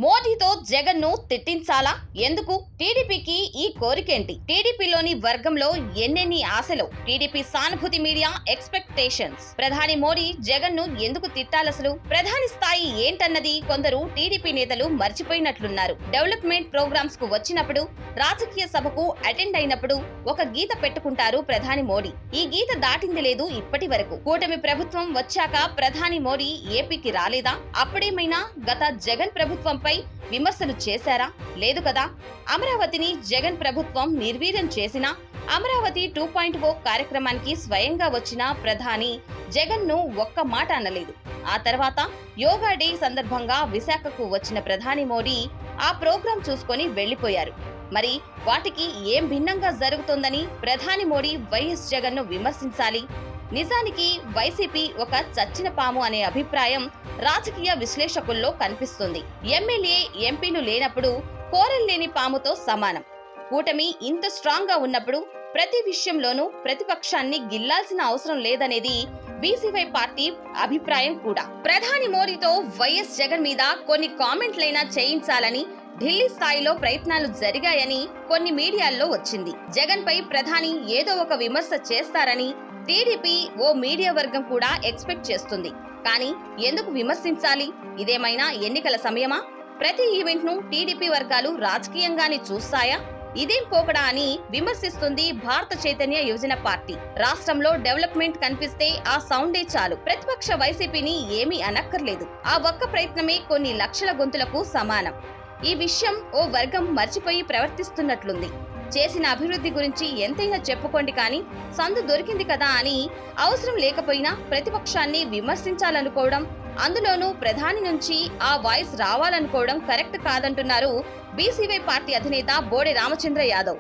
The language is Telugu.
మోదీతో జగన్ ను తిట్టించాలా? ఎందుకు? టీడీపీకి ఈ కోరికేంటి? టీడీపీలోని వర్గంలో ఎన్నెన్ని ఆశలు? టీడీపీ సానుభూతి మీడియా ఎక్స్పెక్టేషన్స్. ప్రధాని మోడీ జగన్ ను ఎందుకు తిట్టాలసలు? ప్రధాని స్థాయి ఏంటన్నది కొందరు టీడీపీ నేతలు మర్చిపోయినట్లున్నారు. డెవలప్మెంట్ ప్రోగ్రామ్స్ కు వచ్చినప్పుడు, రాజకీయ సభకు అటెండ్ అయినప్పుడు ఒక గీత పెట్టుకుంటారు ప్రధాని మోడీ. ఈ గీత దాటింది లేదు ఇప్పటి వరకు. కూటమి ప్రభుత్వం వచ్చాక ప్రధాని మోడీ ఏపీకి రాలేదా? అప్పుడేమైనా గత జగన్ ప్రభుత్వం విమర్శలు చేశారా? లేదు కదా. అమరావతిని జగన్ ప్రభుత్వం నిర్వీర్యం చేసినా, అమరావతి 2.0 కార్యక్రమానికి స్వయంగా వచ్చిన ప్రధాని జగన్ ను ఒక్క మాట అనలేదు. ఆ తర్వాత యోగా డే సందర్భంగా విశాఖకు వచ్చిన ప్రధాని మోడీ ఆ ప్రోగ్రాం చూసుకొని వెళ్లిపోయారు. మరి వాటికి ఏం భిన్నంగా జరుగుతోందని ప్రధాని మోడీ వైఎస్ జగన్ ను విమర్శించాలి? నిజానికి వైసీపీ ఒక చచ్చిన పాము అనే అభిప్రాయం రాజకీయ విశ్లేషకుల్లో కనిపిస్తుంది. ఎమ్మెల్యే, ఎంపీలు లేనప్పుడు కోరల్లేని పాముతో సమానం. కూటమి ఇంత స్ట్రాంగ్ గా ఉన్నప్పుడు ప్రతి విషయంలోనూ ప్రతిపక్షాన్ని గిల్లాల్సిన అవసరం లేదనేది బీసీవై పార్టీ అభిప్రాయం కూడా. ప్రధాని మోడీతో వైఎస్ జగన్ మీద కొన్ని కామెంట్లైనా చేయించాలని ఢిల్లీ స్థాయిలో ప్రయత్నాలు జరిగాయని కొన్ని మీడియాల్లో వచ్చింది. జగన్ పై ప్రధాని ఏదో ఒక విమర్శ చేస్తారని టీడీపీ ఓ మీడియా వర్గం కూడా ఎక్స్పెక్ట్ చేస్తుంది. కానీ ఎందుకు విమర్శించాలి? ఇదేమైనా ఎన్నికల సమయమా? ప్రతి ఈవెంట్ ను టీడీపీ వర్గాలు రాజకీయంగానే చూస్తాయా? ఇదేం పోకడా అని విమర్శిస్తుంది భారత చైతన్య యువజన పార్టీ. రాష్ట్రంలో డెవలప్మెంట్ కనిపిస్తే ఆ సౌండే చాలు. ప్రతిపక్ష వైసీపీని ఏమీ అనక్కర్లేదు. ఆ ఒక్క ప్రయత్నమే కొన్ని లక్షల గొంతులకు సమానం. ఈ విషయం ఓ వర్గం మర్చిపోయి ప్రవర్తిస్తున్నట్లుంది. చేసిన అభివృద్ధి గురించి ఎంతైనా చెప్పుకోండి, కానీ సందు దొరికింది కదా అని అవసరం లేకపోయినా ప్రతిపక్షాన్ని విమర్శించాలనుకోవడం, అందులోనూ ప్రధాని నుంచి ఆ వాయిస్ రావాలనుకోవడం కరెక్ట్ కాదంటున్నారు బీసీవై పార్టీ అధినేత బోడే రామచంద్ర యాదవ్.